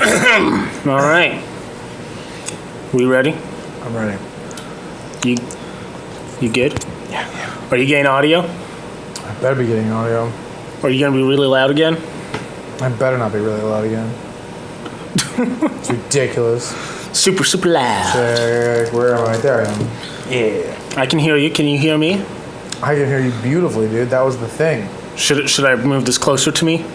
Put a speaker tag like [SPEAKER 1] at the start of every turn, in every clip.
[SPEAKER 1] All right. We ready?
[SPEAKER 2] I'm ready.
[SPEAKER 1] You good?
[SPEAKER 2] Yeah.
[SPEAKER 1] Are you getting audio?
[SPEAKER 2] I better be getting audio.
[SPEAKER 1] Are you going to be really loud again?
[SPEAKER 2] I better not be really loud again. It's ridiculous.
[SPEAKER 1] Super loud.
[SPEAKER 2] Check. Where am I? There I am. Yeah.
[SPEAKER 1] I can hear you. Can you hear me?
[SPEAKER 2] I can hear you beautifully, dude. That was the thing.
[SPEAKER 1] Should I move this closer to me?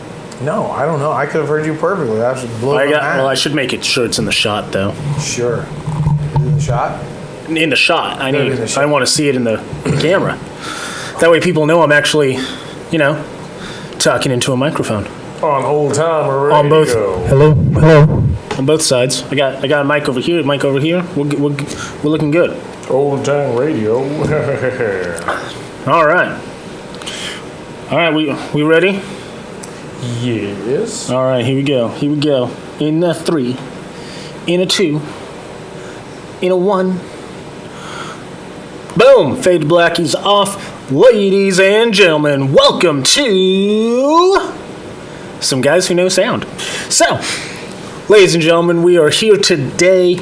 [SPEAKER 2] No, I don't know. I could have heard you perfectly. That should blow my mind.
[SPEAKER 1] Well, I should make it sure it's in the shot, though.
[SPEAKER 2] Sure. Is it in the shot?
[SPEAKER 1] In the shot. I
[SPEAKER 2] shot.
[SPEAKER 1] want to see it in the camera. That way people know I'm actually, talking into a microphone.
[SPEAKER 2] On old time radio.
[SPEAKER 1] On both. Hello. On both sides. I got a mic over here. Mic over here. We're looking good.
[SPEAKER 2] Old time radio.
[SPEAKER 1] All right. We ready?
[SPEAKER 2] Yes.
[SPEAKER 1] All right. Here we go. In a 3, in a 2, in a 1. Boom. Fade to black is off. Ladies and gentlemen, welcome to Some Guys Who Know Sound. So, ladies and gentlemen, we are here today.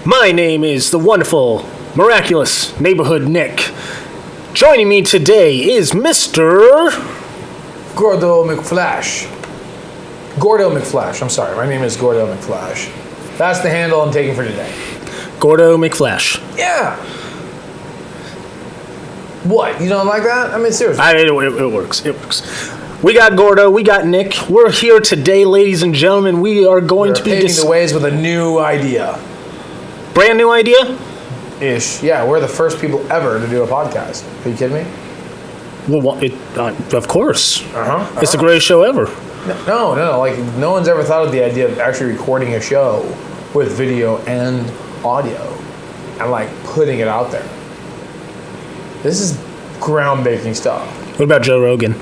[SPEAKER 1] My name is the wonderful, miraculous Neighborhood Nick. Joining me today is Mr.
[SPEAKER 2] Gordo McFlash. I'm sorry. My name is Gordo McFlash. That's the handle I'm taking for today.
[SPEAKER 1] Gordo McFlash.
[SPEAKER 2] Yeah. What? You don't like that? I mean, seriously.
[SPEAKER 1] It works. We got Gordo. We got Nick. We're here today, ladies and gentlemen. We are going to be
[SPEAKER 2] paving the ways with a new idea.
[SPEAKER 1] Brand new idea?
[SPEAKER 2] Ish. Yeah, we're the first people ever to do a podcast. Are you kidding me?
[SPEAKER 1] Well, of course.
[SPEAKER 2] Uh-huh.
[SPEAKER 1] It's the greatest show ever.
[SPEAKER 2] No. Like, no one's ever thought of the idea of actually recording a show with video and audio and, like, putting it out there. This is groundbreaking stuff.
[SPEAKER 1] What about Joe Rogan?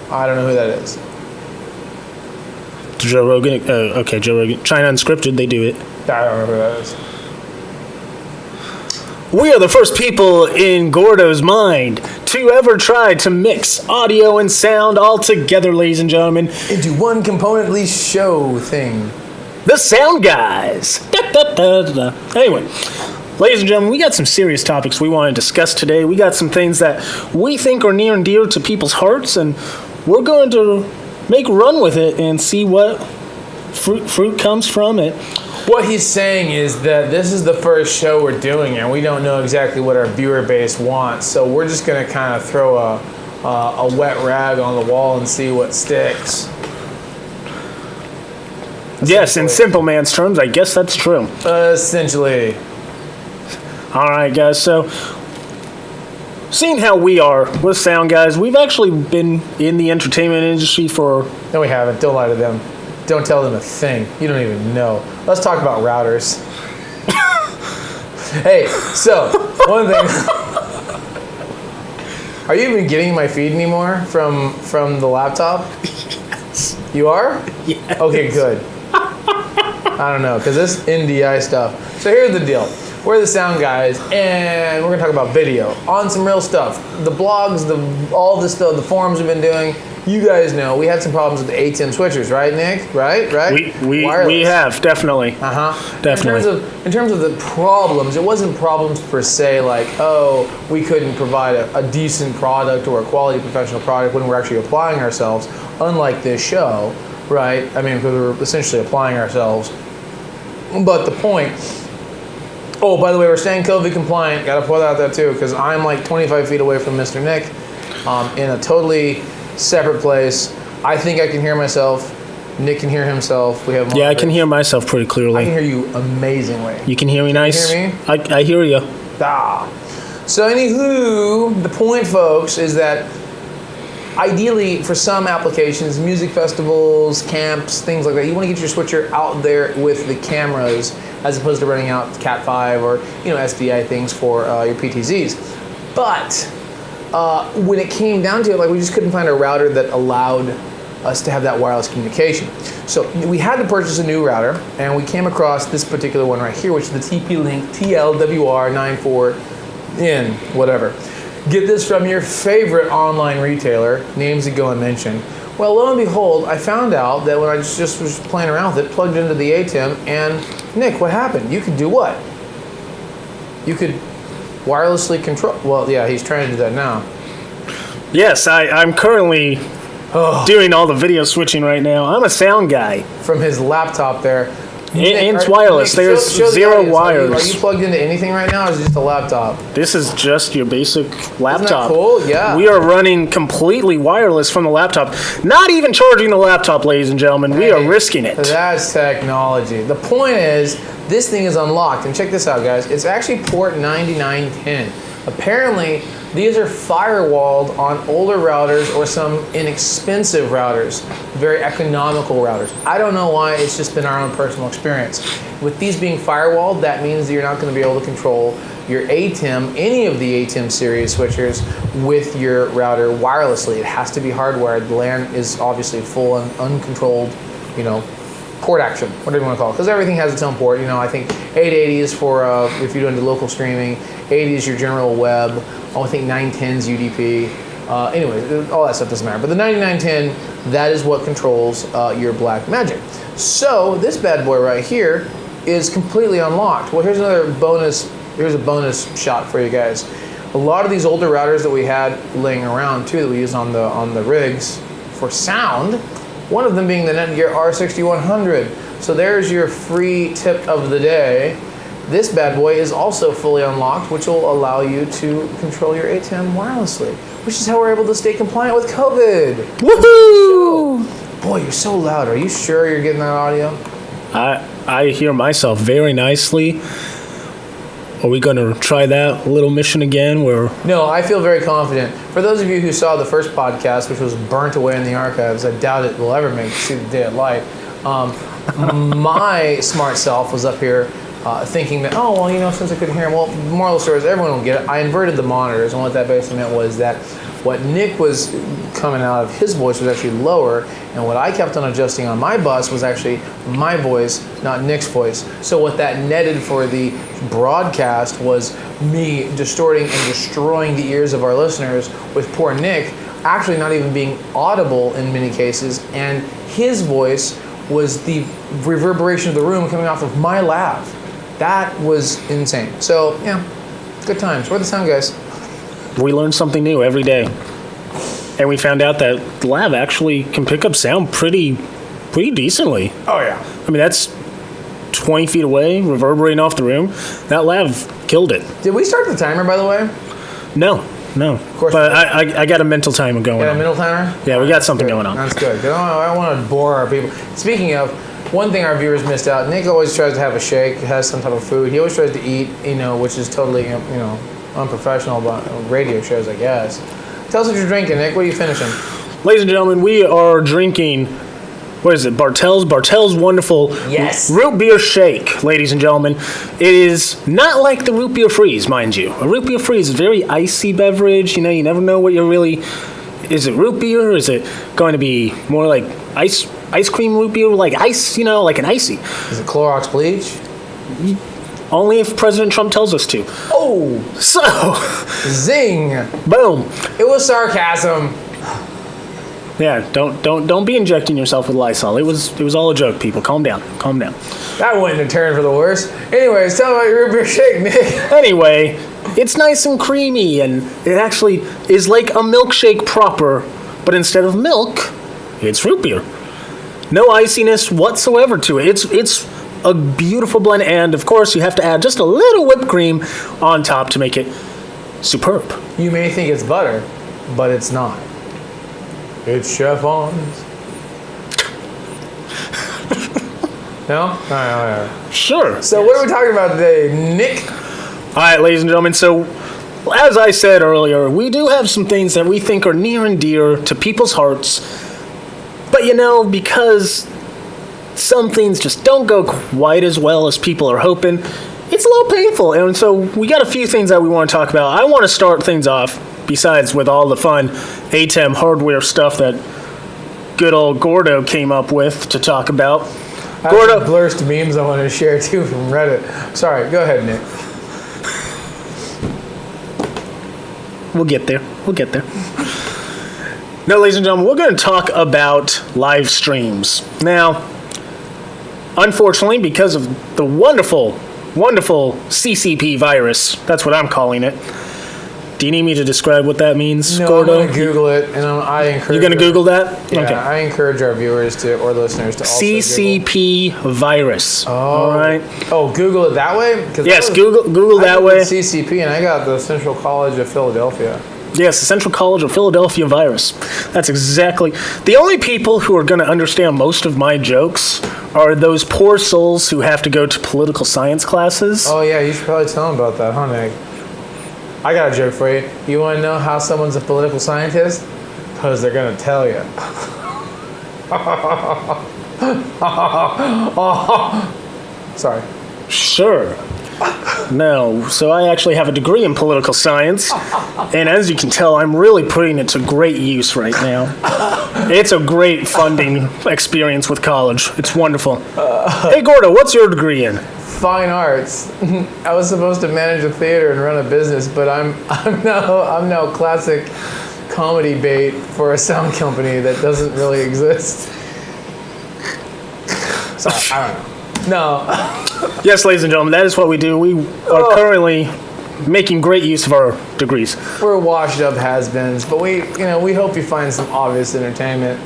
[SPEAKER 2] I don't know who that is.
[SPEAKER 1] Joe Rogan? Okay, Joe Rogan. China Unscripted, they do it.
[SPEAKER 2] I don't know who that is.
[SPEAKER 1] We are the first people in Gordo's mind to ever try to mix audio and sound all together, ladies and gentlemen.
[SPEAKER 2] Into one componently show thing.
[SPEAKER 1] The SoundGuys. Anyway, ladies and gentlemen, we got some serious topics we want to discuss today. We got some things that we think are near and dear to people's hearts, and we're going to make a run with it and see what fruit comes from it.
[SPEAKER 2] What he's saying is that this is the first show we're doing, and we don't know exactly what our viewer base wants, so we're just going to kind of throw a wet rag on the wall and see what sticks.
[SPEAKER 1] Yes, in simple man's terms, I guess that's true.
[SPEAKER 2] Essentially.
[SPEAKER 1] All right, guys, so seeing how we are with SoundGuys, we've actually been in the entertainment industry for...
[SPEAKER 2] No, we haven't. Don't lie to them. Don't tell them a thing. You don't even know. Let's talk about routers. Hey, so, one thing... Are you even getting my feed anymore from the laptop?
[SPEAKER 1] Yes.
[SPEAKER 2] You are?
[SPEAKER 1] Yes.
[SPEAKER 2] Okay, good. I don't know, because this NDI stuff. So here's the deal. We're the Sound Guys, and we're going to talk about video on some real stuff. The blogs, all this stuff, the forums we've been doing. You guys know we had some problems with the ATEM switchers, right, Nick? Right?
[SPEAKER 1] We have, definitely. Definitely.
[SPEAKER 2] In terms of the problems, it wasn't problems per se like, oh, we couldn't provide a decent product or a quality professional product when we're actually applying ourselves, unlike this show, right? I mean, because we're essentially applying ourselves. But the point... Oh, by the way, we're staying COVID compliant. Got to put that out there too, because I'm like 25 feet away from Mr. Nick, in a totally separate place. I think I can hear myself. Nick can hear himself.
[SPEAKER 1] I can hear myself pretty clearly.
[SPEAKER 2] I can hear you amazingly.
[SPEAKER 1] You can hear me nice?
[SPEAKER 2] Can you hear me?
[SPEAKER 1] I hear you.
[SPEAKER 2] So anywho, the point, folks, is that ideally for some applications, music festivals, camps, things like that, you want to get your switcher out there with the cameras as opposed to running out Cat5 or SDI things for your PTZs. But when it came down to it, like, we just couldn't find a router that allowed us to have that wireless communication. So we had to purchase a new router, and we came across this particular one right here, which is the TP-Link TLWR94N, whatever. Get this from your favorite online retailer, names that go unmentioned. Well, lo and behold, I found out that when I just was playing around with it, plugged into the ATEM, and Nick, what happened? You could do what? You could wirelessly control. Well, yeah, he's trying to do that now.
[SPEAKER 1] Yes, I'm currently doing all the video switching right now. I'm a sound guy.
[SPEAKER 2] From his laptop there.
[SPEAKER 1] And it's wireless.
[SPEAKER 2] Nick,
[SPEAKER 1] There's
[SPEAKER 2] show
[SPEAKER 1] zero
[SPEAKER 2] the
[SPEAKER 1] wires.
[SPEAKER 2] Are you plugged into anything right now, or is it just a laptop?
[SPEAKER 1] This is just your basic laptop.
[SPEAKER 2] Isn't that cool? Yeah.
[SPEAKER 1] We are running completely wireless from the laptop. Not even charging the laptop, ladies and gentlemen. We are risking it.
[SPEAKER 2] That's technology. The point is, this thing is unlocked. And check this out, guys. It's actually port 9910. Apparently, these are firewalled on older routers or some inexpensive routers, very economical routers. I don't know why, it's just been our own personal experience. With these being firewalled, that means that you're not going to be able to control your ATEM, any of the ATEM series switchers, with your router wirelessly. It has to be hardwired. The LAN is obviously full and uncontrolled, port action, whatever you want to call it, because everything has its own port. I think 880 is for if you're doing the local streaming, 80 is your general web, I think 910 is UDP. Anyway, all that stuff doesn't matter. But the 9910, that is what controls your Black Magic. So this bad boy right here is completely unlocked. Well, here's a bonus shot for you guys. A lot of these older routers that we had laying around too, that we use on the rigs for sound, one of them being the Netgear R6100. So there's your free tip of the day. This bad boy is also fully unlocked, which will allow you to control your ATEM wirelessly, which is how we're able to stay compliant with COVID.
[SPEAKER 1] Woohoo!
[SPEAKER 2] Boy, you're so loud. Are you sure you're getting that audio?
[SPEAKER 1] I hear myself very nicely. Are we going to try that little mission again?
[SPEAKER 2] No, I feel very confident. For those of you who saw the first podcast, which was burnt away in the archives, I doubt it will ever see the day of light. My smart self was up here thinking that, since I couldn't hear him, well, moral of the story is everyone will get it. I inverted the monitors, and what that basically meant was that what Nick was coming out of his voice was actually lower, and what I kept on adjusting on my bus was actually my voice, not Nick's voice. So what that netted for the broadcast was me distorting and destroying the ears of our listeners, with poor Nick actually not even being audible in many cases, and his voice was the reverberation of the room coming off of my laugh. That was insane. So, yeah, good times. We're the SoundGuys.
[SPEAKER 1] We learn something new every day. And we found out that the lab actually can pick up sound pretty decently.
[SPEAKER 2] Oh, yeah.
[SPEAKER 1] I mean, that's 20 feet away, reverberating off the room. That lab killed it.
[SPEAKER 2] Did we start the timer, by the way?
[SPEAKER 1] No. Of course. But I got a mental timer going on.
[SPEAKER 2] Got a mental timer?
[SPEAKER 1] Yeah, we got something going on.
[SPEAKER 2] That's good. I don't want to bore our people. Speaking of, one thing our viewers missed out, Nick always tries to have a shake, has some type of food. He always tries to eat, which is totally, unprofessional about radio shows, I guess. Tell us what you're drinking, Nick. What are you finishing?
[SPEAKER 1] Ladies and gentlemen, we are drinking, what is it, Bartell's wonderful root beer shake, ladies and gentlemen. It is not like the root beer freeze, mind you. A root beer freeze is a very icy beverage. You never know what you're really... Is it root beer? Is it going to be more like ice cream root beer, like ice, like an icy?
[SPEAKER 2] Is it Clorox bleach?
[SPEAKER 1] Only if President Trump tells us to.
[SPEAKER 2] Oh!
[SPEAKER 1] So...
[SPEAKER 2] Zing!
[SPEAKER 1] Boom!
[SPEAKER 2] It was sarcasm.
[SPEAKER 1] Yeah, don't be injecting yourself with Lysol. It was all a joke, people. Calm down.
[SPEAKER 2] That wouldn't have turned for the worse. Anyways, tell me about your root beer shake, Nick.
[SPEAKER 1] Anyway, it's nice and creamy, and it actually is like a milkshake proper, but instead of milk, it's root beer. No iciness whatsoever to it. It's a beautiful blend, and of course, you have to add just a little whipped cream on top to make it superb.
[SPEAKER 2] You may think it's butter, but it's not. It's Chef On's. No? All right.
[SPEAKER 1] Sure.
[SPEAKER 2] So What are we talking about today, Nick?
[SPEAKER 1] All right, ladies and gentlemen. So, as I said earlier, we do have some things that we think are near and dear to people's hearts. But, because some things just don't go quite as well as people are hoping, it's a little painful. And so we got a few things that we want to talk about. I want to start things off, besides with all the fun ATEM hardware stuff that good old Gordo came up with to talk about.
[SPEAKER 2] Gordo blurst memes I want to share too from Reddit. Sorry, go ahead, Nick.
[SPEAKER 1] We'll get there. No, ladies and gentlemen, we're going to talk about live streams. Now, unfortunately, because of the wonderful CCP virus, that's what I'm calling it. Do you need me to describe what that means,
[SPEAKER 2] No,
[SPEAKER 1] Gordo?
[SPEAKER 2] I'm going to Google it, and I encourage...
[SPEAKER 1] You're going to Google that?
[SPEAKER 2] Yeah,
[SPEAKER 1] Okay.
[SPEAKER 2] I encourage our viewers or listeners to also
[SPEAKER 1] CCP virus.
[SPEAKER 2] Oh.
[SPEAKER 1] All right.
[SPEAKER 2] Oh, Google it that way?
[SPEAKER 1] Yes, Google that way.
[SPEAKER 2] CCP, and I got the Central College of Philadelphia.
[SPEAKER 1] Yes, the Central College of Philadelphia virus. That's exactly... The only people who are going to understand most of my jokes are those poor souls who have to go to political science classes.
[SPEAKER 2] Oh, yeah, you should probably tell them about that, huh, Nick? I got a joke for you. You want to know how someone's a political scientist? Because they're going to tell you. Sorry.
[SPEAKER 1] Sure. No, so I actually have a degree in political science, and as you can tell, I'm really putting it to great use right now. It's a great funding experience with college. It's wonderful. Hey, Gordo, what's your degree in?
[SPEAKER 2] Fine arts. I was supposed to manage a theater and run a business, but I'm now classic comedy bait for a sound company that doesn't really exist. So I don't know. No.
[SPEAKER 1] Yes, ladies and gentlemen, that is what we do. We are currently making great use of our degrees.
[SPEAKER 2] We're washed up has-beens, but we hope you find some obvious entertainment.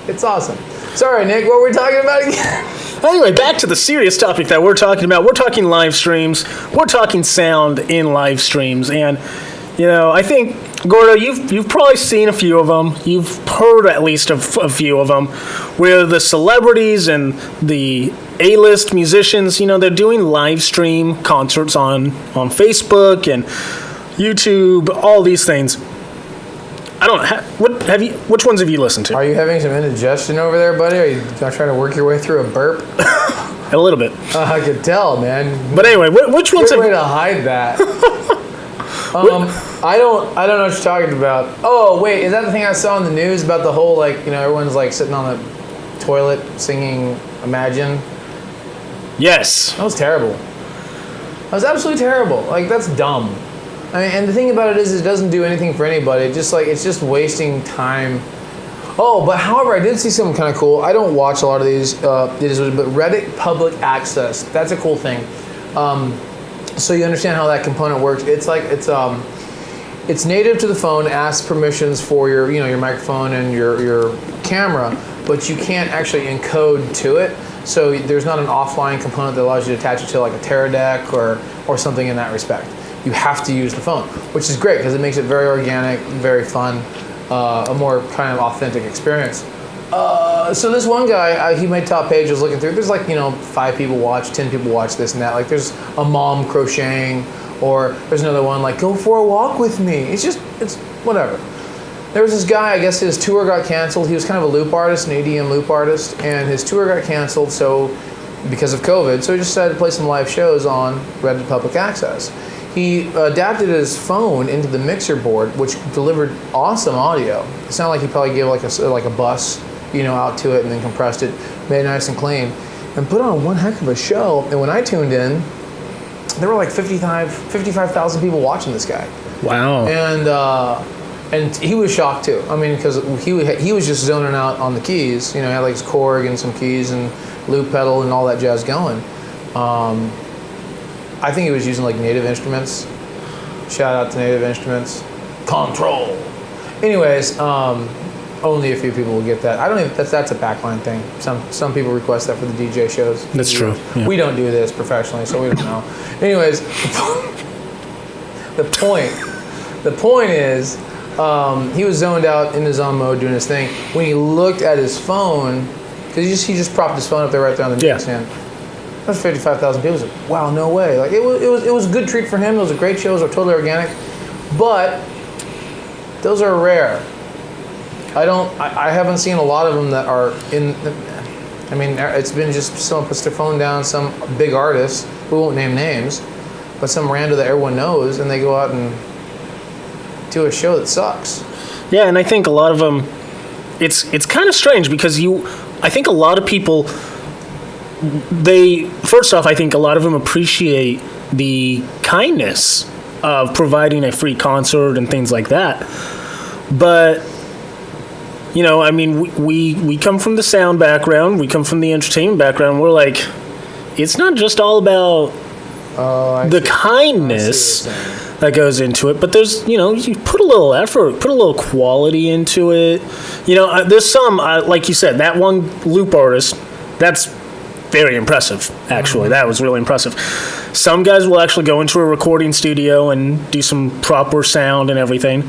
[SPEAKER 2] It's awesome. Sorry, Nick, what were we talking about again?
[SPEAKER 1] Anyway, back to the serious topic that we're talking about. We're talking live streams. We're talking sound in live streams. And, I think, Gordo, you've probably seen a few of them. You've heard at least of a few of them where the celebrities and the A-list musicians, they're doing live stream concerts on Facebook and YouTube, all these things. I don't know. Which ones have you listened to?
[SPEAKER 2] Are you having some indigestion over there, buddy? Are you trying to work your way through a burp?
[SPEAKER 1] A little bit.
[SPEAKER 2] I could tell, man.
[SPEAKER 1] But anyway, which ones
[SPEAKER 2] Good way to hide that. I don't know what you're talking about. Oh, wait, is that the thing I saw in the news about the whole, everyone's, sitting on the toilet singing Imagine?
[SPEAKER 1] Yes.
[SPEAKER 2] That was terrible. That was absolutely terrible. That's dumb. I mean, and the thing about it is it doesn't do anything for anybody. It's just wasting time. Oh, but however, I did see something kind of cool. I don't watch a lot of these, but Reddit Public Access. That's a cool thing. So you understand how that component works. It's native to the phone, asks permissions for your microphone and your camera, but you can't actually encode to it. So there's not an offline component that allows you to attach it to a Teradek or something in that respect. You have to use the phone, which is great because it makes it very organic, very fun, a more kind of authentic experience. So this one guy, he made top page, I was looking through, there's 5 people watch, 10 people watch this and that. There's a mom crocheting, or there's another one go for a walk with me. It's whatever. There was this guy, I guess his tour got canceled. He was kind of a loop artist, an EDM loop artist, and his tour got canceled because of COVID, so he just decided to play some live shows on Reddit Public Access. He adapted his phone into the mixer board, which delivered awesome audio. It sounded like he probably gave a bus, out to it and then compressed it, made it nice and clean, and put on one heck of a show. And when I tuned in, there were 55,000 people watching this guy.
[SPEAKER 1] Wow.
[SPEAKER 2] And he was shocked too. I mean, because he was just zoning out on the keys. He had his Korg and some keys and loop pedal and all that jazz going. I think he was using Native Instruments. Shout out to Native Instruments. Control. Anyways, only a few people will get that. I don't even. That's a backline thing. Some people request that for the DJ shows.
[SPEAKER 1] That's true. Yeah.
[SPEAKER 2] We don't do this professionally, so we don't know. Anyways, the point is, he was zoned out in his own mode doing his thing. When he looked at his phone, because he just propped his phone up there right there on the music stand. That's 55,000 people. Wow, no way. It was a good treat for him. It was a great show. It was totally organic, but those are rare. I haven't seen a lot of them that are in. I mean, it's been just someone puts their phone down, some big artist, we won't name names, but some rando that everyone knows, and they go out and do a show that sucks.
[SPEAKER 1] Yeah, and I think a lot of them, it's kind of strange because I think a lot of people, first off, I think a lot of them appreciate the kindness of providing a free concert and things like that. But I mean, we come from the sound background, we come from the entertainment background. We're like, it's not just all about the kindness that goes into it, but there's, you put a little effort, put a little quality into it. There's some, like you said, that one loop artist, that's very impressive, actually. That was really impressive. Some guys will actually go into a recording studio and do some proper sound and everything.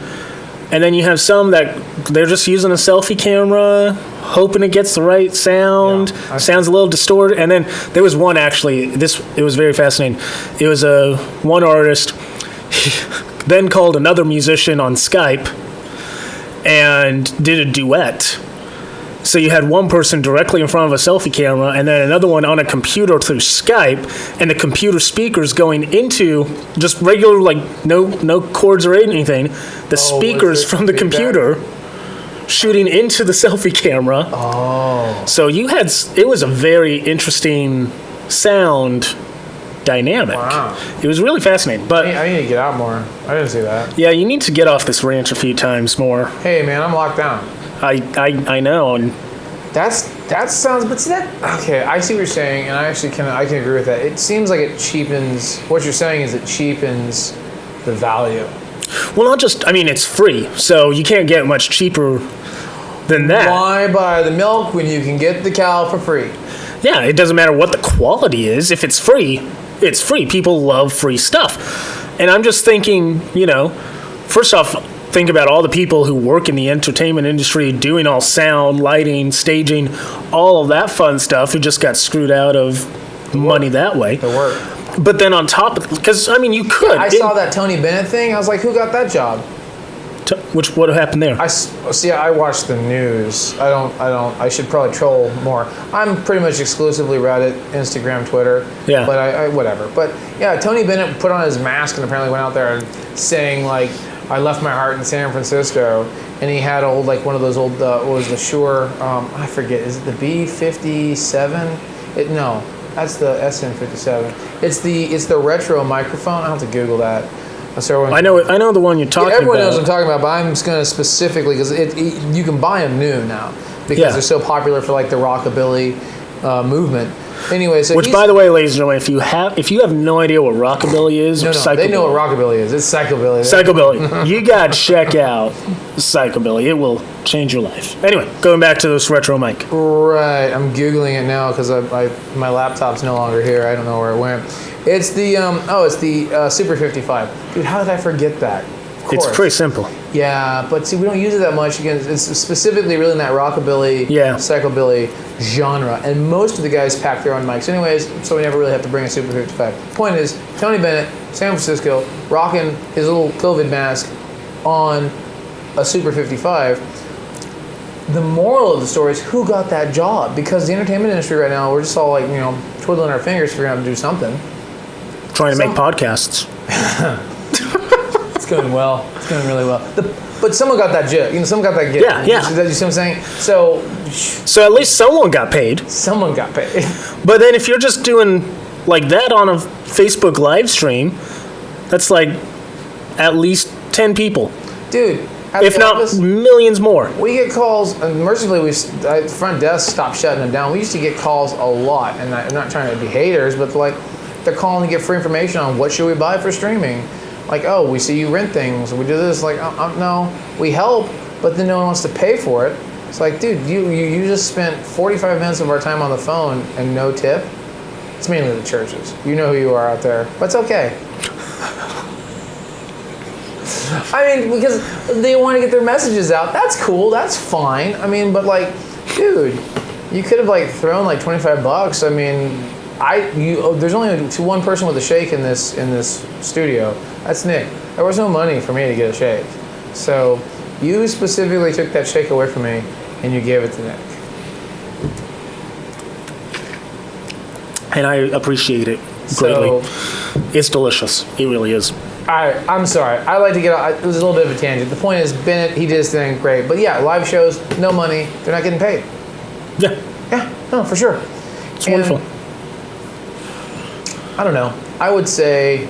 [SPEAKER 1] And then you have some that they're just using a selfie camera, hoping it gets the right sound. Yeah, sounds a little distorted. And then there was one, actually, it was very fascinating. It was one artist then called another musician on Skype and did a duet. So you had one person directly in front of a selfie camera and then another one on a computer through Skype, and the computer speakers going into just regular, like no cords or anything, the speakers from the computer shooting into the selfie camera.
[SPEAKER 2] Oh.
[SPEAKER 1] So it was a very interesting sound dynamic.
[SPEAKER 2] Wow.
[SPEAKER 1] It was really fascinating. But
[SPEAKER 2] I need to get out more. I didn't see that.
[SPEAKER 1] Yeah, you need to get off this ranch a few times more.
[SPEAKER 2] Hey, man, I'm locked down.
[SPEAKER 1] I know, and
[SPEAKER 2] that sounds. But see that? Okay, I see what you're saying, and I can agree with that. It seems like it cheapens. What you're saying is it cheapens the value.
[SPEAKER 1] Well, not just. I mean, it's free, so you can't get much cheaper than that.
[SPEAKER 2] Why buy the milk when you can get the cow for free?
[SPEAKER 1] Yeah, it doesn't matter what the quality is. If it's free, it's free. People love free stuff, and I'm just thinking, first off, think about all the people who work in the entertainment industry doing all sound, lighting, staging, all of that fun stuff who just got screwed out of money that way.
[SPEAKER 2] The work.
[SPEAKER 1] But then on top of, because, I mean, you could.
[SPEAKER 2] Yeah, I saw that Tony Bennett thing. I was like, who got that job?
[SPEAKER 1] What happened there?
[SPEAKER 2] I watch the news. I should probably troll more. I'm pretty much exclusively Reddit, Instagram, Twitter.
[SPEAKER 1] Yeah.
[SPEAKER 2] But I whatever. But yeah, Tony Bennett put on his mask and apparently went out there and saying like, I left my heart in San Francisco, and he had one of those old, what was the Shure, I forget, is it the B57? No, that's the SN57. It's the retro microphone. I'll have to Google that. So
[SPEAKER 1] I know the one you're talking about.
[SPEAKER 2] Everyone knows what I'm talking about, but I'm just going to specifically, because you can buy them new now, because they're so popular for like the rockabilly movement. Anyway, so
[SPEAKER 1] by the way, ladies and gentlemen, if you have no idea what rockabilly is,
[SPEAKER 2] they know what rockabilly is. It's psychobilly.
[SPEAKER 1] Psychobilly. You got to check out psychobilly. It will change your life. Anyway, going back to this retro mic.
[SPEAKER 2] Right, I'm googling it now because my laptop's no longer here. I don't know where it went. It's the Super 55. Dude, how did I forget that?
[SPEAKER 1] It's pretty simple.
[SPEAKER 2] Yeah, but see, we don't use it that much. Again, it's specifically really in that rockabilly, psychobilly genre, and most of the guys pack their own mics anyways, so we never really have to bring a Super 55. Point is, Tony Bennett, San Francisco, rocking his little COVID mask on a Super 55. The moral of the story is, who got that job? Because the entertainment industry right now, we're just all like, twiddling our fingers figuring out to do something.
[SPEAKER 1] Trying to make podcasts.
[SPEAKER 2] It's going well. It's going really well. But someone got that gig. Someone got that gig.
[SPEAKER 1] Yeah.
[SPEAKER 2] You see what I'm saying?
[SPEAKER 1] So at least someone got paid.
[SPEAKER 2] Someone got paid.
[SPEAKER 1] But then if you're just doing like that on a Facebook live stream, that's like at least 10 people.
[SPEAKER 2] Dude.
[SPEAKER 1] If not millions more.
[SPEAKER 2] We get calls, and mercifully, front desk stopped shutting them down. We used to get calls a lot, and I'm not trying to be haters, but like they're calling to get free information on what should we buy for streaming. Like, we see you rent things, we do this. Like, no, we help, but then no one wants to pay for it. It's like, dude, you just spent 45 minutes of our time on the phone and no tip. It's mainly the churches. You know who you are out there, but it's okay. I mean, because they want to get their messages out. That's cool. That's fine. I mean, but like, dude, you could have like thrown like $25. I mean, there's only one person with a shake in this studio. That's Nick. There was no money for me to get a shake. So you specifically took that shake away from me and you gave it to Nick.
[SPEAKER 1] And I appreciate it greatly. It's delicious. It really is.
[SPEAKER 2] I'm sorry. I like to get out. It was a little bit of a tangent. The point is, Bennett, he did his thing, great. But yeah, live shows, no money. They're not getting paid.
[SPEAKER 1] Yeah.
[SPEAKER 2] Yeah, no, for sure.
[SPEAKER 1] It's wonderful.
[SPEAKER 2] I don't know. I would say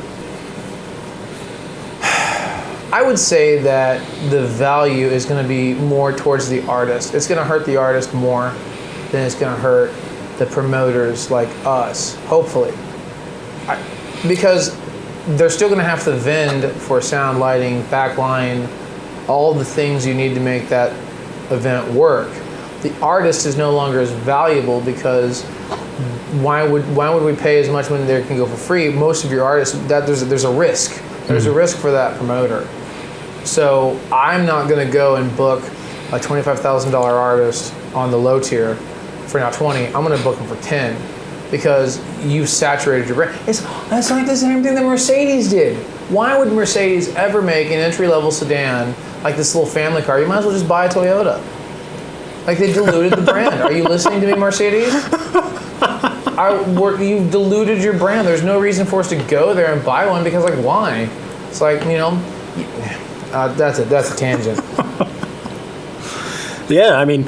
[SPEAKER 2] I would say that the value is going to be more towards the artist. It's going to hurt the artist more than it's going to hurt the promoters like us, hopefully. Because they're still going to have to vend for sound, lighting, backline, all the things you need to make that event work. The artist is no longer as valuable because why would we pay as much when they can go for free? Most of your artists, there's a risk. There's a risk for that promoter. So I'm not going to go and book a $25,000 artist on the low tier for now 20. I'm going to book them for 10 because you've saturated your brand. That's like the same thing that Mercedes did. Why would Mercedes ever make an entry-level sedan like this little family car? You might as well just buy a Toyota. Like, they diluted the brand. Are you listening to me, Mercedes? You've diluted your brand. There's no reason for us to go there and buy one because, like, why? It's like, that's a tangent.
[SPEAKER 1] Yeah, I mean...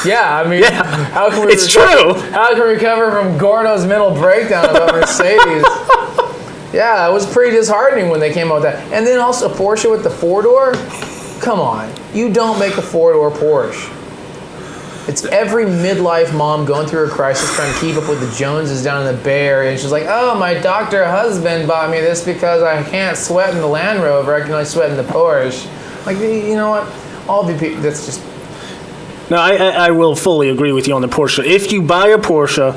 [SPEAKER 2] How can we
[SPEAKER 1] it's true.
[SPEAKER 2] How can we recover from Gordo's mental breakdown about Mercedes? Yeah, it was pretty disheartening when they came out with that. And then also Porsche with the 4-door? Come on. You don't make a 4-door Porsche. It's every midlife mom going through a crisis trying to keep up with the Joneses down in the Bay Area. And she's like, oh, my doctor husband bought me this because I can't sweat in the Land Rover. I can only sweat in the Porsche. Like, you know what? All of you people, that's just...
[SPEAKER 1] No, I will fully agree with you on the Porsche. If you buy a Porsche,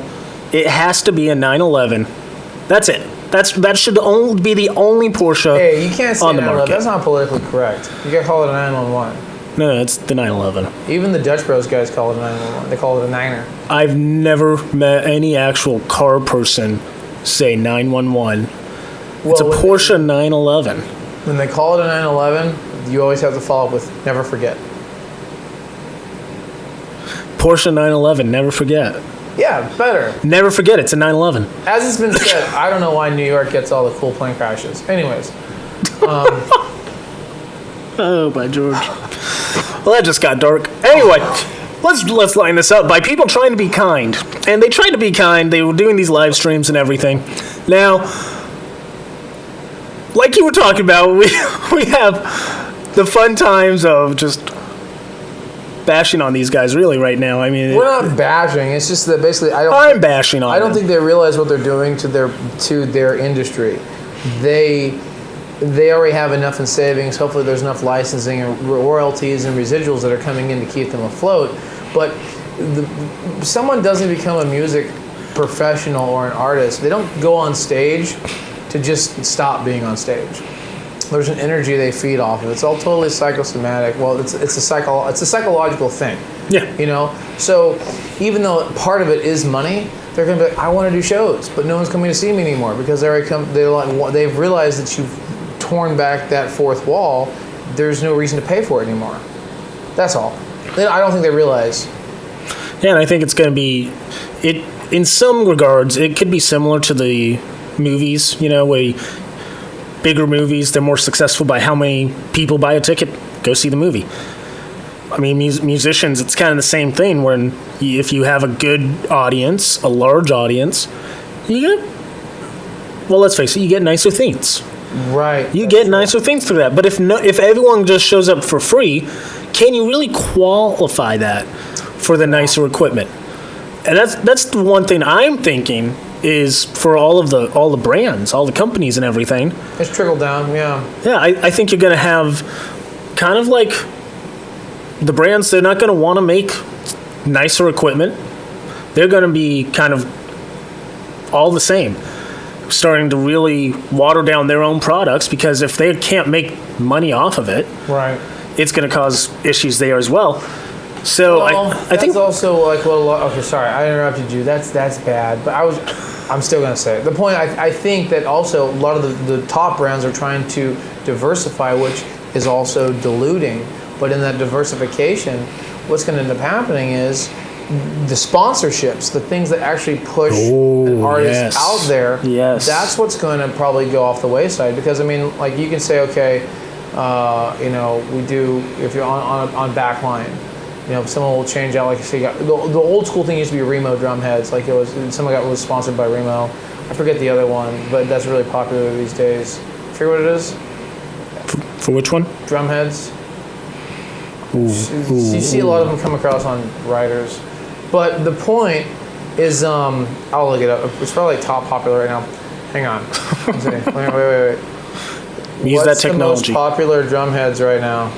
[SPEAKER 1] it has to be a 911. That's it. That should only be the only Porsche
[SPEAKER 2] Hey, you can't say
[SPEAKER 1] on the
[SPEAKER 2] 911.
[SPEAKER 1] market.
[SPEAKER 2] That's not politically correct. You gotta call it a 911.
[SPEAKER 1] No, it's the 911.
[SPEAKER 2] Even the Dutch Bros guys call it a 911. They call it a Niner.
[SPEAKER 1] I've never met any actual car person say 911. It's a Porsche 911.
[SPEAKER 2] When they call it a 911, you always have to follow up with never forget.
[SPEAKER 1] Porsche 911, never forget.
[SPEAKER 2] Yeah, better.
[SPEAKER 1] Never forget, it's a 911.
[SPEAKER 2] As it's been said, I don't know why New York gets all the cool plane crashes. Anyways.
[SPEAKER 1] Oh, by George. Well, that just got dark. Anyway, let's line this up by people trying to be kind. And they tried to be kind. They were doing these live streams and everything. Now, like you were talking about, we have the fun times of just bashing on these guys really right now. I mean,
[SPEAKER 2] we're not bashing. It's just that basically
[SPEAKER 1] I'm bashing on them.
[SPEAKER 2] I don't think they realize what they're doing to their industry. They already have enough in savings. Hopefully there's enough licensing and royalties and residuals that are coming in to keep them afloat. But someone doesn't become a music professional or an artist. They don't go on stage to just stop being on stage. There's an energy they feed off of. It's all totally psychosomatic. Well, it's a psychological thing.
[SPEAKER 1] Yeah.
[SPEAKER 2] You know? So even though part of it is money, they're going to be like, I want to do shows, but no one's coming to see me anymore because they've realized that you've torn back that fourth wall. There's no reason to pay for it anymore. That's all. I don't think they realize.
[SPEAKER 1] Yeah, and I think it's going to be, in some regards, it could be similar to the movies, where bigger movies, they're more successful by how many people buy a ticket, go see the movie. I mean, musicians, it's kind of the same thing, where if you have a good audience, a large audience, let's face it, you get nicer things.
[SPEAKER 2] Right.
[SPEAKER 1] You get nicer things through that. But if everyone just shows up for free, can you really qualify that for the nicer equipment? And that's the one thing I'm thinking is for all the brands, all the companies and everything.
[SPEAKER 2] It's trickled down, yeah.
[SPEAKER 1] Yeah, I think you're going to have kind of like the brands, they're not going to want to make nicer equipment. They're going to be kind of all the same, starting to really water down their own products because if they can't make money off of it,
[SPEAKER 2] right,
[SPEAKER 1] it's going to cause issues there as well. So I think
[SPEAKER 2] that's also like okay, sorry, I interrupted you. That's bad, but I'm still going to say it. The point I think that also a lot of the top brands are trying to diversify, which is also diluting. But in that diversification, what's going to end up happening is the sponsorships, the things that actually push an artist out there, that's what's going to probably go off the wayside. Because, I mean, like you can say, okay, we do, if you're on backline, someone will change out, like you say, the old school thing used to be Remo drum heads. Like someone was sponsored by Remo. I forget the other one, but that's really popular these days. Figure what it is?
[SPEAKER 1] For which one?
[SPEAKER 2] Drum heads.
[SPEAKER 1] Ooh,
[SPEAKER 2] You see a lot of them come across on riders. But the point is, I'll look it up. It's probably top popular right now. Hang on. Wait.
[SPEAKER 1] Use that technology.
[SPEAKER 2] What's the most popular drum heads right now?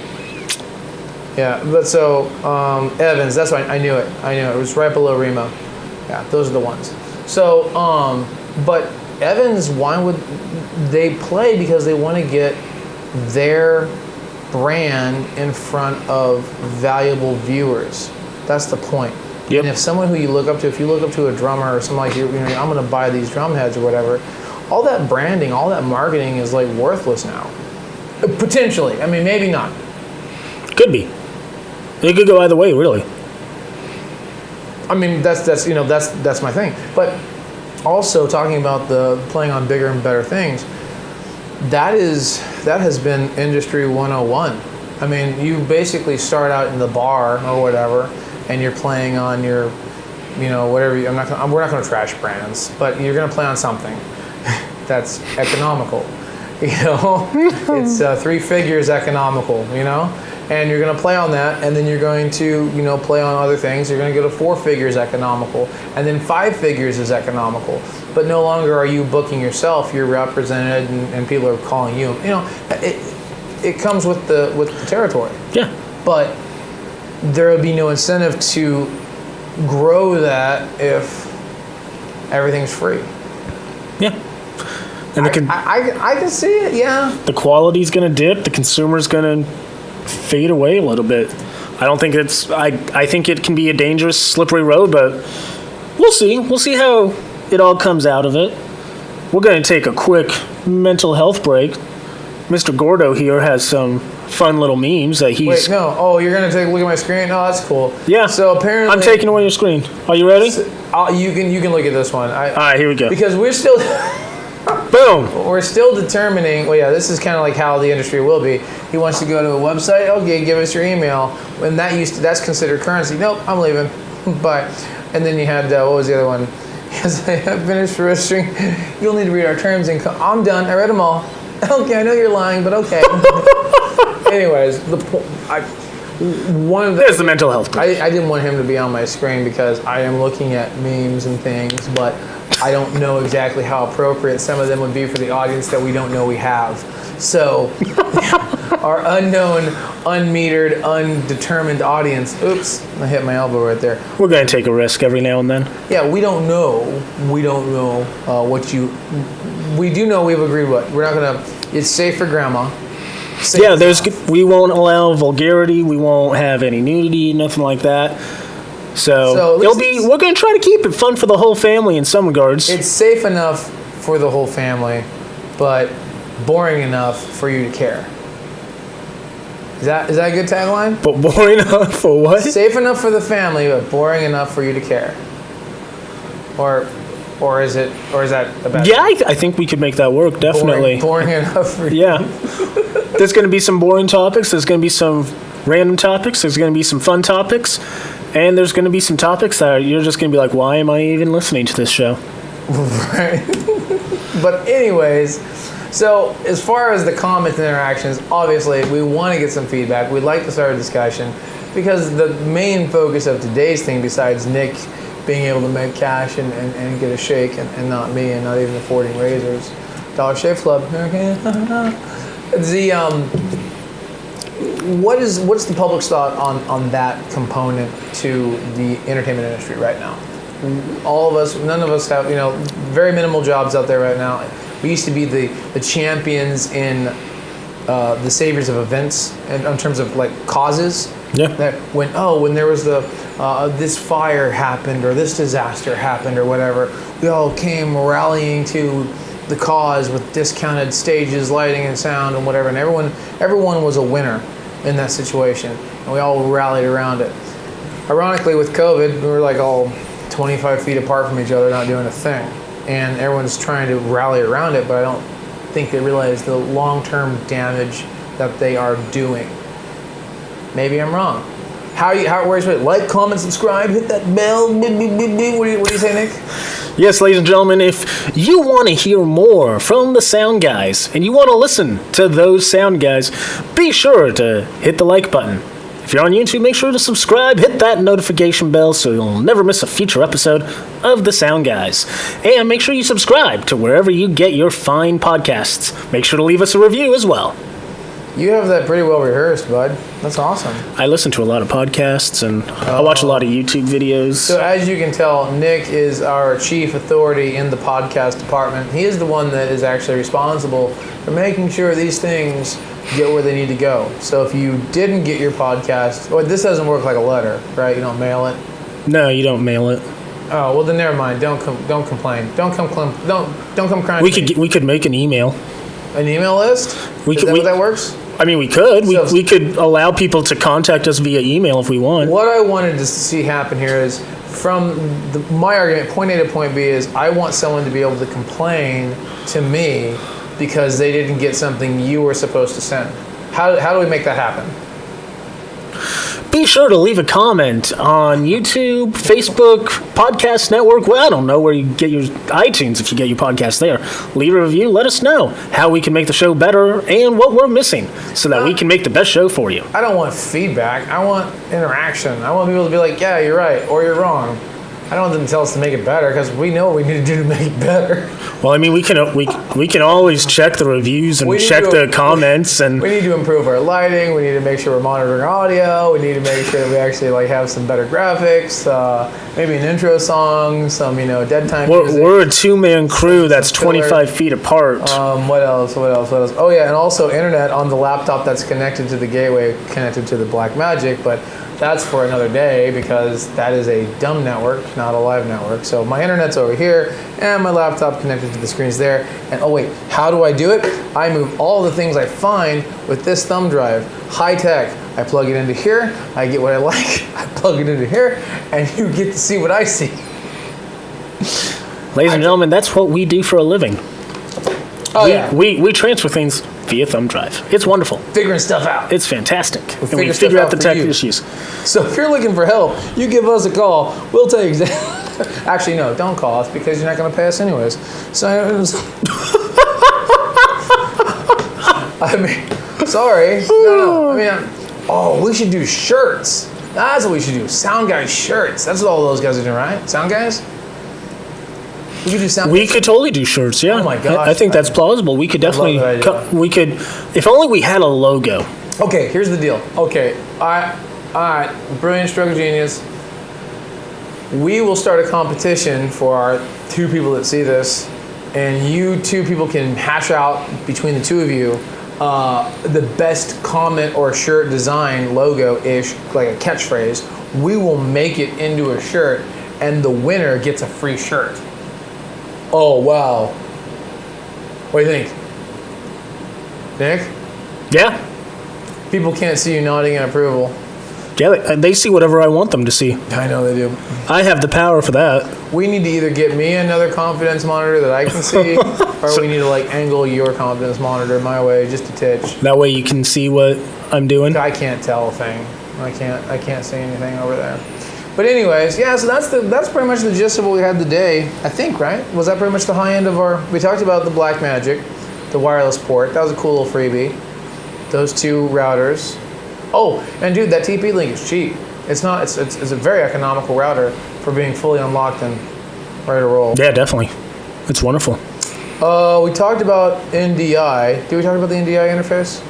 [SPEAKER 2] Yeah, but so Evans, that's why I knew it. It was right below Remo. Yeah, those are the ones. So, but Evans, why would they play? Because they want to get their brand in front of valuable viewers. That's the point.
[SPEAKER 1] Yep.
[SPEAKER 2] And if someone who you look up to, if you look up to a drummer or someone like you know, I'm going to buy these drum heads or whatever, all that branding, all that marketing is like worthless now. Potentially. I mean, maybe not.
[SPEAKER 1] Could be. It could go either way, really.
[SPEAKER 2] I mean, that's my thing. But also talking about the playing on bigger and better things, that has been industry 101. I mean, you basically start out in the bar or whatever, and you're playing on your, you know, whatever. We're not going to trash brands, but you're going to play on something that's economical. You know, it's 3 figures economical. You know. And you're going to play on that, and then you're going to, you know, play on other things. You're going to go to 4 figures economical, and then 5 figures is economical. But no longer are you booking yourself. You're represented, and people are calling you. You know, it comes with the territory.
[SPEAKER 1] Yeah.
[SPEAKER 2] But there will be no incentive to grow that if everything's free.
[SPEAKER 1] Yeah. And
[SPEAKER 2] I can see it. Yeah.
[SPEAKER 1] The quality's going to dip. The consumer's going to fade away a little bit. I don't think it's. I think it can be a dangerous, slippery road, but we'll see. We'll see how it all comes out of it. We're going to take a quick mental health break. Mr. Gordo here has some fun little memes that he's.
[SPEAKER 2] Wait, no. Oh, you're going to take a look at my screen? Oh, that's cool.
[SPEAKER 1] Yeah.
[SPEAKER 2] So apparently,
[SPEAKER 1] I'm taking away your screen. Are you ready?
[SPEAKER 2] You can look at this one.
[SPEAKER 1] All right, here we go.
[SPEAKER 2] Because we're still.
[SPEAKER 1] Boom.
[SPEAKER 2] We're still determining. Well, yeah, this is kind of like how the industry will be. He wants to go to a website. Okay, give us your email. When that's considered currency. Nope, I'm leaving. Bye. And then you had what was the other one? Yes, I have finished registering. You'll need to read our terms and. I'm done. I read them all. Okay, I know you're lying, but okay. Anyways,
[SPEAKER 1] there's the mental health.
[SPEAKER 2] I didn't want him to be on my screen because I am looking at memes and things, but I don't know exactly how appropriate some of them would be for the audience that we don't know we have. So, our unknown, unmetered, undetermined audience. Oops, I hit my elbow right there.
[SPEAKER 1] We're going to take a risk every now and then.
[SPEAKER 2] Yeah, we don't know. We don't know what you. We do know we've agreed what. We're not going to. It's safe for grandma.
[SPEAKER 1] Yeah, we won't allow vulgarity. We won't have any nudity, nothing like that. So we're going to try to keep it fun for the whole family in some regards.
[SPEAKER 2] It's safe enough for the whole family, but boring enough for you to care. Is that a good tagline?
[SPEAKER 1] But boring enough for what?
[SPEAKER 2] Safe enough for the family, but boring enough for you to care. Or is that a bad
[SPEAKER 1] Yeah, I think we could make that work, definitely.
[SPEAKER 2] Boring enough for you.
[SPEAKER 1] Yeah. There's going to be some boring topics. There's going to be some random topics. There's going to be some fun topics. And there's going to be some topics that you're just going to be like, why am I even listening to this show?
[SPEAKER 2] Right. But anyways, so as far as the comments and interactions, obviously we want to get some feedback. We'd like to start a discussion because the main focus of today's thing, besides Nick being able to make cash and get a shake and not me and not even affording razors, Dollar Shave Club. What's the public's thought on that component to the entertainment industry right now? All of us, none of us have, very minimal jobs out there right now. We used to be the champions in the saviors of events in terms of like causes.
[SPEAKER 1] Yeah.
[SPEAKER 2] That when there was this fire happened or this disaster happened or whatever, we all came rallying to the cause with discounted stages, lighting, and sound and whatever, and everyone was a winner in that situation, and we all rallied around it. Ironically, with COVID, we were like all 25 feet apart from each other, not doing a thing, and everyone's trying to rally around it, but I don't think they realize the long-term damage that they are doing. Maybe I'm wrong. Where's it? Like, comment, subscribe, hit that bell. What do you say, Nick?
[SPEAKER 1] Yes, ladies and gentlemen, if you want to hear more from the Sound Guys and you want to listen to those Sound Guys, be sure to hit the like button. If you're on YouTube, make sure to subscribe, hit that notification bell so you'll never miss a future episode of the Sound Guys. And make sure you subscribe to wherever you get your fine podcasts. Make sure to leave us a review as well.
[SPEAKER 2] You have that pretty well rehearsed, bud. That's awesome.
[SPEAKER 1] I listen to a lot of podcasts and I watch a lot of YouTube videos.
[SPEAKER 2] So as you can tell, Nick is our chief authority in the podcast department. He is the one that is actually responsible for making sure these things get where they need to go. So if you didn't get your podcast, well, this doesn't work like a letter, right? You don't mail it.
[SPEAKER 1] No, you don't mail it.
[SPEAKER 2] Oh well, then never mind. Don't complain. Don't come crying.
[SPEAKER 1] We could make an email.
[SPEAKER 2] An email list? Is that that works?
[SPEAKER 1] I mean, we could. We could allow people to contact us via email if we want.
[SPEAKER 2] What I wanted to see happen here is, from my argument, point A to point B is, I want someone to be able to complain to me because they didn't get something you were supposed to send. How do we make that happen?
[SPEAKER 1] Be sure to leave a comment on YouTube, Facebook, Podcast Network. Well, I don't know where you get your iTunes if you get your podcast there. Leave a review. Let us know how we can make the show better and what we're missing so that we can make the best show for you.
[SPEAKER 2] I don't want feedback. I want interaction. I want people to be like, yeah, you're right, or you're wrong. I don't want them to tell us to make it better because we know what we need to do to make it better.
[SPEAKER 1] Well, I mean, we can always check the reviews and check the comments, and
[SPEAKER 2] we need to improve our lighting. We need to make sure we're monitoring audio. We need to make sure that we actually have some better graphics. Maybe an intro song, some dead time music.
[SPEAKER 1] We're a two-man crew that's 25 feet apart.
[SPEAKER 2] What else? Oh yeah, and also internet on the laptop that's connected to the gateway, connected to the Black Magic, but that's for another day because that is a dumb network, not a live network. So my internet's over here and my laptop connected to the screens there. And oh wait, how do I do it? I move all the things I find with this thumb drive. High tech. I plug it into here, I get what I like, I plug it into here, and you get to see what I see.
[SPEAKER 1] Ladies and gentlemen, that's what we do for a living. We transfer things via thumb drive. It's wonderful.
[SPEAKER 2] Figuring stuff out.
[SPEAKER 1] It's fantastic. And we figure out the tech issues.
[SPEAKER 2] So if you're looking for help, you give us a call. We'll tell you exactly. Actually, no, don't call us because you're not going to pay us anyways. So I mean, sorry. No. We should do shirts. That's what we should do. Sound Guys shirts. That's what all those guys are doing, right? Sound Guys? We could do sound.
[SPEAKER 1] We could totally do shirts, yeah.
[SPEAKER 2] Oh my gosh.
[SPEAKER 1] I think that's plausible. We could definitely. We could, if only we had a logo.
[SPEAKER 2] Okay, here's the deal. Okay, all right, brilliant stroke of genius. We will start a competition for our two people that see this, and you two people can hash out between the two of you the best comment or shirt design logo-ish, like a catchphrase. We will make it into a shirt, and the winner gets a free shirt. Oh, wow. What do you think? Nick?
[SPEAKER 1] Yeah.
[SPEAKER 2] People can't see you nodding in approval.
[SPEAKER 1] Yeah, they see whatever I want them to see.
[SPEAKER 2] I know they do.
[SPEAKER 1] I have the power for that.
[SPEAKER 2] We need to either get me another confidence monitor that I can see, or we need to angle your confidence monitor my way just a titch.
[SPEAKER 1] That way you can see what I'm doing.
[SPEAKER 2] I can't tell a thing. I can't see anything over there. But anyways, yeah, so that's pretty much the gist of what we had today, I think, right? Was that pretty much the high end of we talked about the Black Magic, the wireless port. That was a cool little freebie. Those two routers. Oh, and dude, that TP link is cheap. It's not, it's a very economical router for being fully unlocked and ready to roll.
[SPEAKER 1] Yeah, definitely. It's wonderful.
[SPEAKER 2] We talked about NDI. Did we talk about the NDI interface?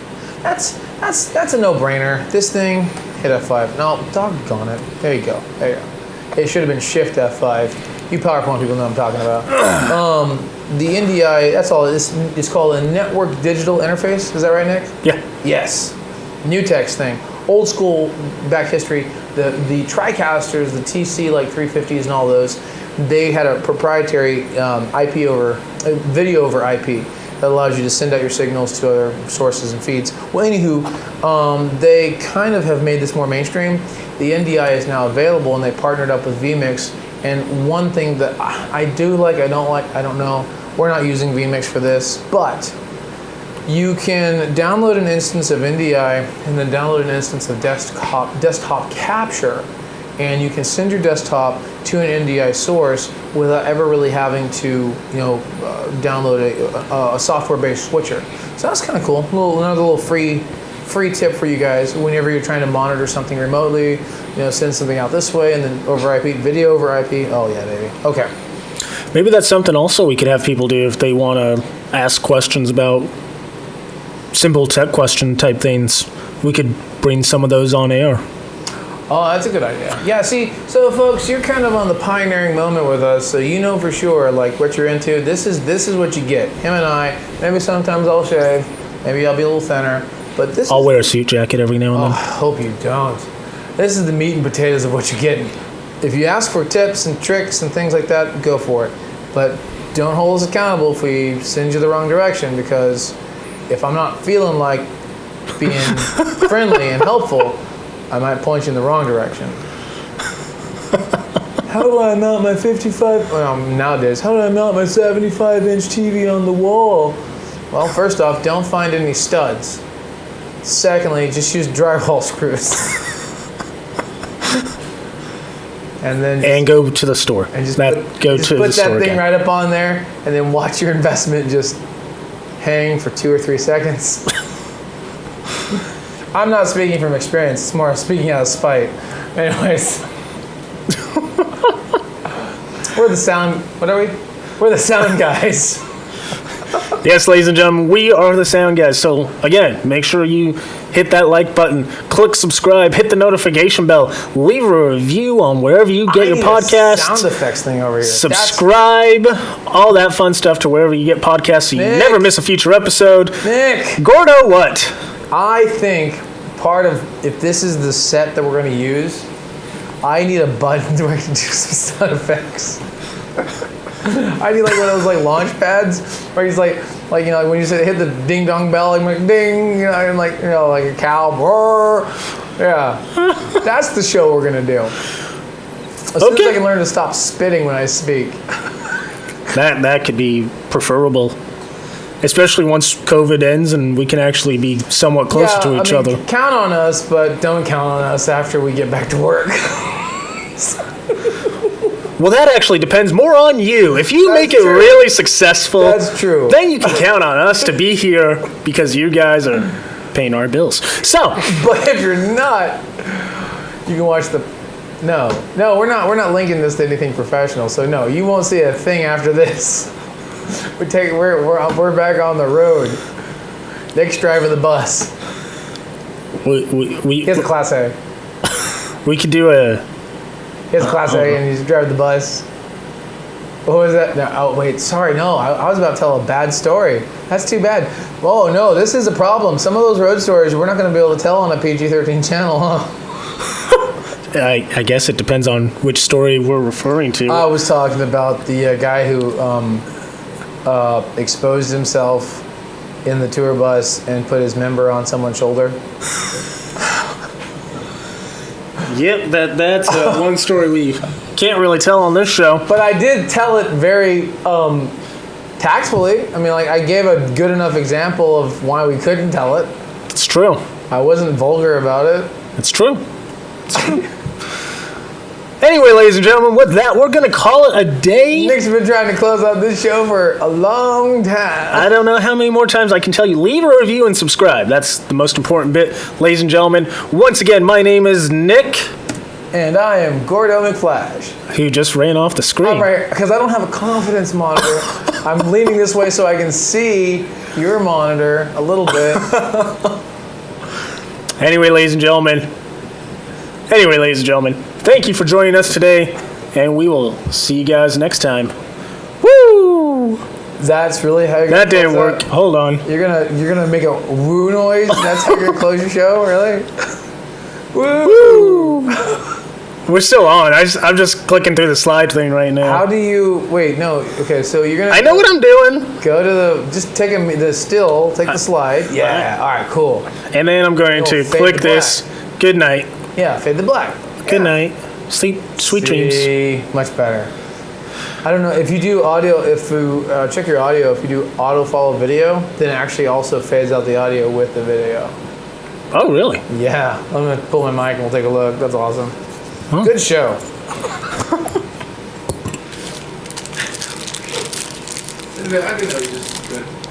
[SPEAKER 2] That's a no-brainer. This thing, hit F5. No, doggone it. There you go. It should have been Shift F5. You PowerPoint people know what I'm talking about. The NDI, that's all it is. It's called a Network Digital Interface. Is that right, Nick?
[SPEAKER 1] Yeah.
[SPEAKER 2] Yes. Nutex thing. Old school back history. The TriCasters, the TC 350s and all those, they had a proprietary video over IP that allows you to send out your signals to other sources and feeds. Well, anywho, they kind of have made this more mainstream. The NDI is now available, and they partnered up with vMix. And one thing that I do like, I don't know, we're not using vMix for this, but you can download an instance of NDI and then download an instance of desktop capture and you can send your desktop to an NDI source without ever really having to, download a software-based switcher. So that's kind of cool. Another little free tip for you guys whenever you're trying to monitor something remotely. Send something out this way and then over IP, video over IP. Oh yeah, baby. Okay.
[SPEAKER 1] Maybe that's something also we could have people do if they want to ask questions about simple tech question type things. We could bring some of those on air.
[SPEAKER 2] Oh, that's a good idea. Yeah, see, so folks, you're kind of on the pioneering moment with us, so you know for sure, like, what you're into. This is what you get. Him and I, maybe sometimes I'll shave, maybe I'll be a little thinner, but this
[SPEAKER 1] I'll wear a suit jacket every now and then.
[SPEAKER 2] I hope you don't. This is the meat and potatoes of what you're getting. If you ask for tips and tricks and things like that, go for it. But don't hold us accountable if we send you the wrong direction, because if I'm not feeling like being friendly and helpful, I might point you in the wrong direction. How do I mount my 55? Well, nowadays, how do I mount my 75-inch TV on the wall? Well, first off, don't find any studs. Secondly, just use drywall screws. And
[SPEAKER 1] go to the store.
[SPEAKER 2] And just
[SPEAKER 1] put
[SPEAKER 2] that thing right up on there, and then watch your investment just hang for 2 or 3 seconds. I'm not speaking from experience. It's more speaking out of spite. Anyways. We're the sound... What are we? We're the sound guys.
[SPEAKER 1] Yes, ladies and gentlemen, we are the Sound Guys. So, again, make sure you hit that like button, click subscribe, hit the notification bell, leave a review on wherever you get your podcasts.
[SPEAKER 2] Sound effects thing over here.
[SPEAKER 1] Subscribe, all that fun stuff to wherever you get podcasts so you never miss a future episode.
[SPEAKER 2] Nick!
[SPEAKER 1] Gordo, what?
[SPEAKER 2] I think part of, if this is the set that we're going to use, I need a button where I can do some sound effects. I need like one of those like launch pads where he's like when you say hit the ding dong bell, I'm like ding, and like like a cow. Brrr. Yeah, that's the show we're gonna do. As soon as I can learn to stop spitting when I speak.
[SPEAKER 1] That could be preferable, especially once COVID ends and we can actually be somewhat closer to each other.
[SPEAKER 2] Count on us, but don't count on us after we get back to work.
[SPEAKER 1] Well, that actually depends more on you. If you make it really successful,
[SPEAKER 2] that's true.
[SPEAKER 1] Then you can count on us to be here because you guys are paying our bills. So,
[SPEAKER 2] but if you're not, you can watch the. No, we're not linking this to anything professional. So no, you won't see a thing after this. We're back on the road. Nick's driving the bus. He has a Class A.
[SPEAKER 1] We could do a.
[SPEAKER 2] He has a Class A and he's driving the bus. What was that? No, oh, wait, sorry, no. I was about to tell a bad story. That's too bad. Oh, no, this is a problem. Some of those road stories we're not going to be able to tell on a PG-13 channel, huh?
[SPEAKER 1] I guess it depends on which story we're referring to.
[SPEAKER 2] I was talking about the guy who exposed himself in the tour bus and put his member on someone's shoulder.
[SPEAKER 1] Yep, that's one story we can't really tell on this show.
[SPEAKER 2] But I did tell it very tactfully. I mean, like, I gave a good enough example of why we couldn't tell it.
[SPEAKER 1] It's true.
[SPEAKER 2] I wasn't vulgar about it.
[SPEAKER 1] It's true. Anyway, ladies and gentlemen, with that, we're going to call it a day.
[SPEAKER 2] Nick's been trying to close out this show for a long time.
[SPEAKER 1] I don't know how many more times I can tell you. Leave a review and subscribe. That's the most important bit. Ladies and gentlemen, once again, my name is Nick.
[SPEAKER 2] And I am Gordo McFlash.
[SPEAKER 1] Who just ran off the screen.
[SPEAKER 2] I'm right, because I don't have a confidence monitor. I'm leaning this way so I can see your monitor a little bit.
[SPEAKER 1] Anyway, ladies and gentlemen, thank you for joining us today, and we will see you guys next time. Woo!
[SPEAKER 2] That's really how you're
[SPEAKER 1] that didn't work. Hold on.
[SPEAKER 2] You're gonna make a woo noise. That's how you're gonna close your show, really? Woo!
[SPEAKER 1] We're still on. I'm just clicking through the slide thing right now.
[SPEAKER 2] How do you wait? No. Okay, so you're gonna.
[SPEAKER 1] I know what I'm doing.
[SPEAKER 2] Go to just take the slide. Yeah. All right. Cool.
[SPEAKER 1] And then I'm going to click this. Good night.
[SPEAKER 2] Yeah. Fade the black.
[SPEAKER 1] Good night. Sleep. Sweet dreams.
[SPEAKER 2] Much better. I don't know if you do audio. If you check your audio, if you do auto follow video, then it actually also fades out the audio with the video.
[SPEAKER 1] Oh, really?
[SPEAKER 2] Yeah. I'm gonna pull my mic and we'll take a look. That's awesome. Good show.
[SPEAKER 3] I think that was just good.